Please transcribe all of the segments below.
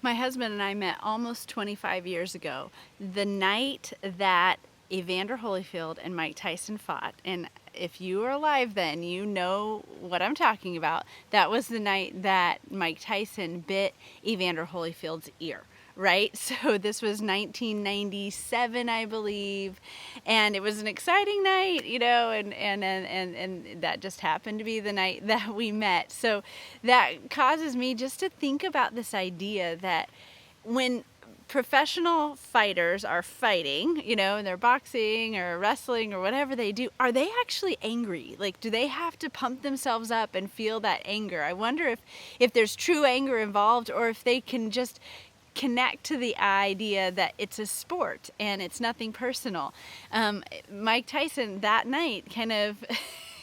My husband and I met almost 25 years ago, the night that Evander Holyfield and Mike Tyson fought. And if you were alive then, you know what I'm talking about. That was the night that Mike Tyson bit Evander Holyfield's ear. Right? So this was 1997, I believe, and it was an exciting night, and that just happened to be the night that we met. So that causes me just to think about this idea that when professional fighters are fighting, and they're boxing or wrestling or whatever they do, are they actually angry? Like, do they have to pump themselves up and feel that anger? I wonder if there's true anger involved, or if they can just connect to the idea that it's a sport and it's nothing personal. Mike Tyson that night kind of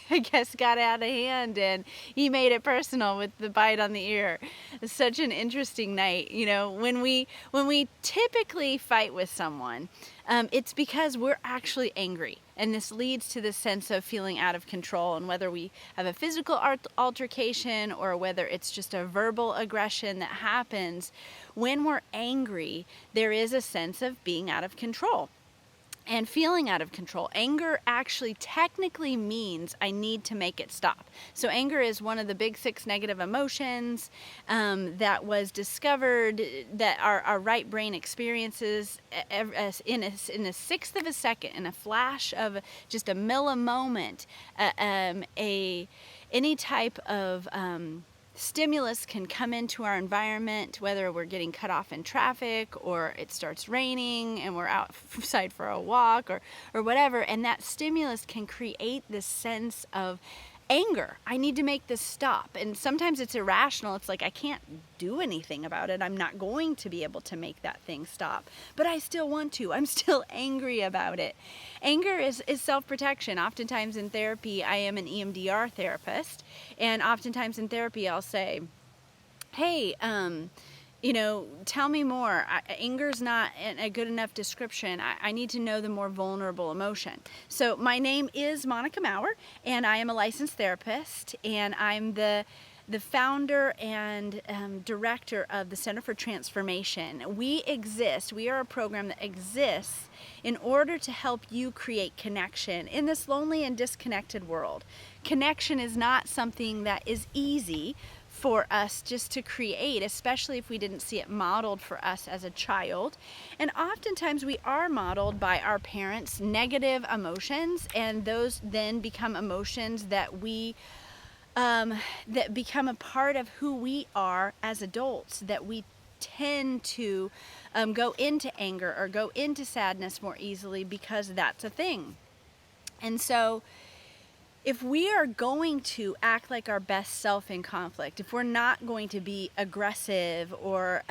I guess got out of hand, and he made it personal with the bite on the ear. It's such an interesting night. When we typically fight with someone, it's because we're actually angry, and this leads to this sense of feeling out of control. And whether we have a physical altercation or whether it's just a verbal aggression that happens, when we're angry, there is a sense of being out of control and feeling out of control. Anger actually technically means I need to make it stop. So anger is one of the big 6 negative emotions that was discovered that our right brain experiences in a sixth of a second, in a flash of just a millimoment. Any type of stimulus can come into our environment, whether we're getting cut off in traffic or it starts raining and we're outside for a walk or whatever, and that stimulus can create this sense of anger. I need to make this stop. And sometimes it's irrational. It's like, I can't do anything about it. I'm not going to be able to make that thing stop, but I still want to. I'm still angry about it. Anger is self-protection. Oftentimes in therapy, I am an EMDR therapist, and oftentimes in therapy I'll say, hey, tell me more. Anger's not a good enough description. I need to know the more vulnerable emotion. So my name is Monica Maurer, and I am a licensed therapist, and I'm the founder and director of the Center for Transformation. We are a program that exists in order to help you create connection in this lonely and disconnected world. Connection is not something that is easy for us just to create, especially if we didn't see it modeled for us as a child. And oftentimes we are modeled by our parents' negative emotions, and those then become emotions that that become a part of who we are as adults, that we tend to go into anger or go into sadness more easily because that's a thing. And so if we are going to act like our best self in conflict, if we're not going to be aggressive or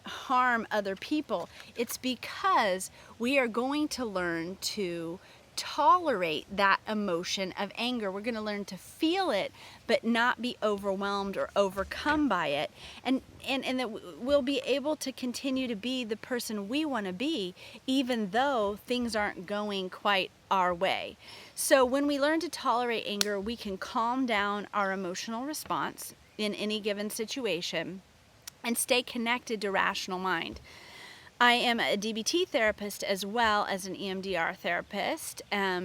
harm other people, it's because we are going to learn to tolerate that emotion of anger. We're going to learn to feel it, but not be overwhelmed or overcome by it. And that we'll be able to continue to be the person we want to be, even though things aren't going quite our way. So when we learn to tolerate anger, we can calm down our emotional response in any given situation and stay connected to rational mind. I am a DBT therapist as well as an EMDR therapist,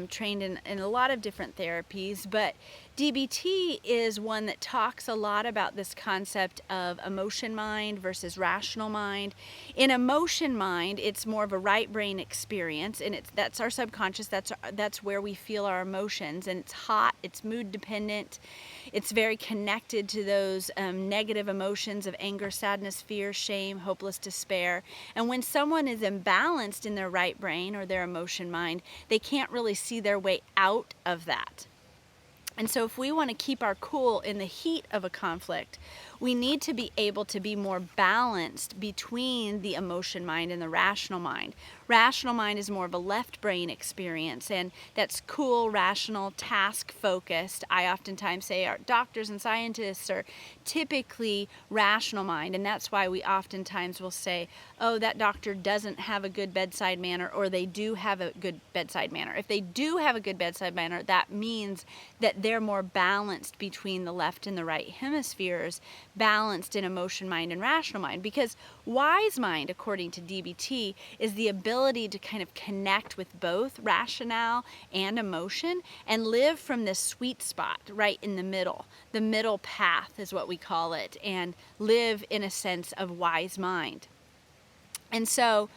trained in a lot of different therapies, but DBT is one that talks a lot about this concept of emotion mind versus rational mind. In emotion mind, it's more of a right brain experience, and that's our subconscious. That's where we feel our emotions, and it's hot, it's mood dependent, it's very connected to those negative emotions of anger, sadness, fear, shame, hopeless despair. And when someone is imbalanced in their right brain or their emotion mind, they can't really see their way out of that. And so if we want to keep our cool in the heat of a conflict, we need to be able to be more balanced between the emotion mind and the rational mind. Rational mind is more of a left brain experience, and that's cool, rational, task focused. I oftentimes say our doctors and scientists are typically rational mind, and that's why we oftentimes will say, oh, that doctor doesn't have a good bedside manner, or they do have a good bedside manner. If they do have a good bedside manner, that means that they're more balanced between the left and the right hemispheres, balanced in emotion mind and rational mind. Because wise mind, according to DBT, is the ability to kind of connect with both rationale and emotion and live from this sweet spot right in the middle. The middle path is what we call it, and live in a sense of wise mind. And so,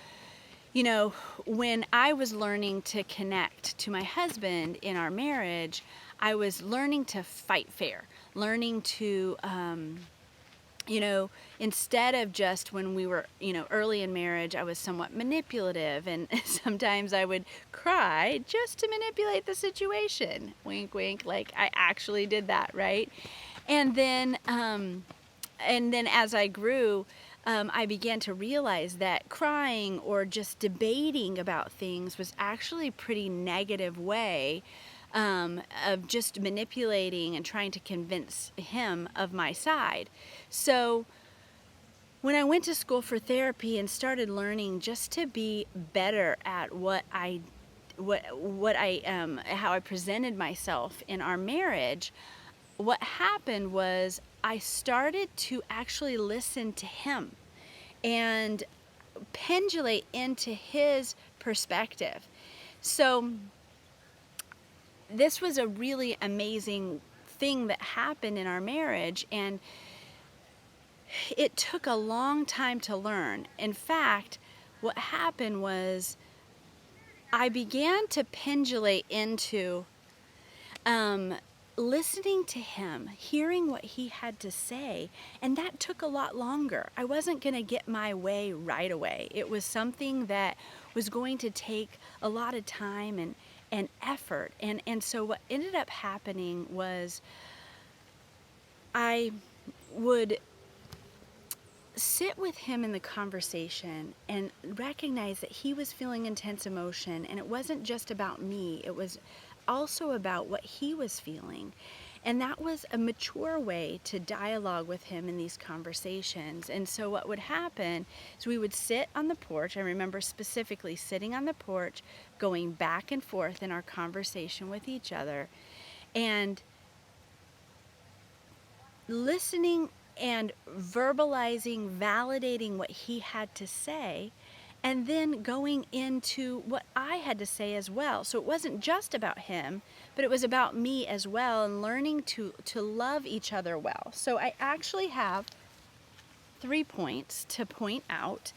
when I was learning to connect to my husband in our marriage, I was learning to fight fair, learning to, instead of just when we were, early in marriage, I was somewhat manipulative, and sometimes I would cry just to manipulate the situation. Wink, wink, like I actually did that, right? And then as I grew, I began to realize that crying or just debating about things was actually a pretty negative way of just manipulating and trying to convince him of my side. So when I went to school for therapy and started learning just to be better at how I presented myself in our marriage, what happened was I started to actually listen to him and pendulate into his perspective. So this was a really amazing thing that happened in our marriage, and it took a long time to learn. In fact, what happened was I began to pendulate into listening to him, hearing what he had to say, and that took a lot longer. I wasn't going to get my way right away. It was something that was going to take a lot of time and effort. And so what ended up happening was I would sit with him in the conversation and recognize that he was feeling intense emotion, and it wasn't just about me, it was also about what he was feeling. And that was a mature way to dialogue with him in these conversations. And so what would happen is we would sit on the porch. I remember specifically sitting on the porch, going back and forth in our conversation with each other, and listening and verbalizing, validating what he had to say, and then going into what I had to say as well. So it wasn't just about him, but it was about me as well, and learning to love each other well. So I actually have 3 points to point out.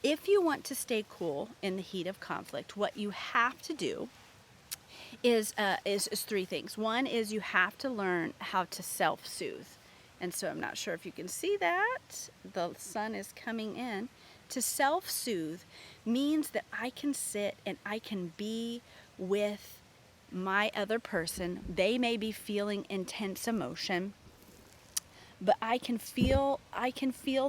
If you want to stay cool in the heat of conflict, what you have to do is 3 things. One is you have to learn how to self-soothe. And so I'm not sure if you can see that. The sun is coming in. To self-soothe means that I can sit and I can be with my other person. They may be feeling intense emotion, but I can feel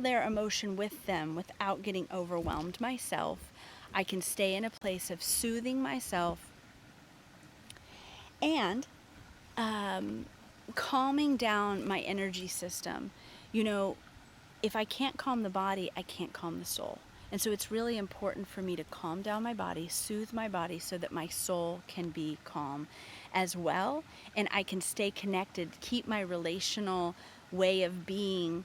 their emotion with them without getting overwhelmed myself. I can stay in a place of soothing myself and calming down my energy system. If I can't calm the body, I can't calm the soul. And so it's really important for me to calm down my body, soothe my body, so that my soul can be calm as well. And I can stay connected, keep my relational way of being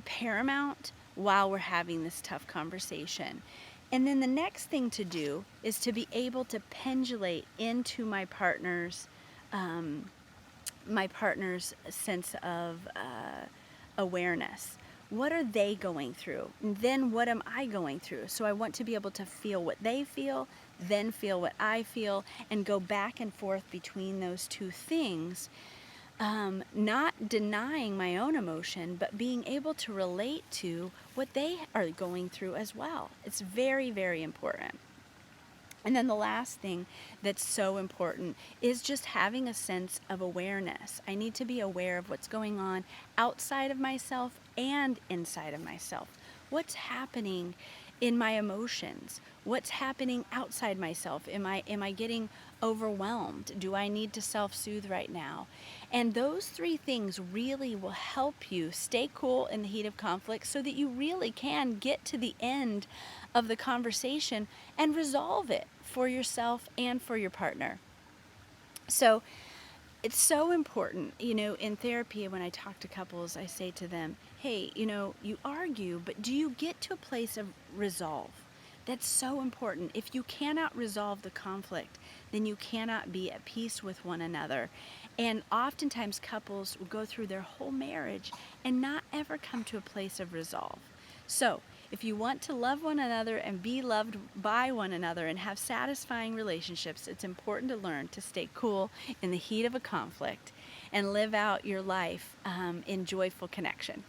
paramount while we're having this tough conversation. And then the next thing to do is to be able to pendulate into my partner's sense of awareness. What are they going through? And then what am I going through? So I want to be able to feel what they feel, then feel what I feel, and go back and forth between those two things, not denying my own emotion, but being able to relate to what they are going through as well. It's very, very important. And then the last thing that's so important is just having a sense of awareness. I need to be aware of what's going on outside of myself and inside of myself. What's happening in my emotions? What's happening outside myself? Am I getting overwhelmed? Do I need to self-soothe right now? And those three things really will help you stay cool in the heat of conflict so that you really can get to the end of the conversation and resolve it for yourself and for your partner. So it's so important, in therapy, when I talk to couples, I say to them, hey, you argue, but do you get to a place of resolve? That's so important. If you cannot resolve the conflict, then you cannot be at peace with one another. And oftentimes couples will go through their whole marriage and not ever come to a place of resolve. So, if you want to love one another and be loved by one another and have satisfying relationships, it's important to learn to stay cool in the heat of a conflict and live out your life in joyful connection.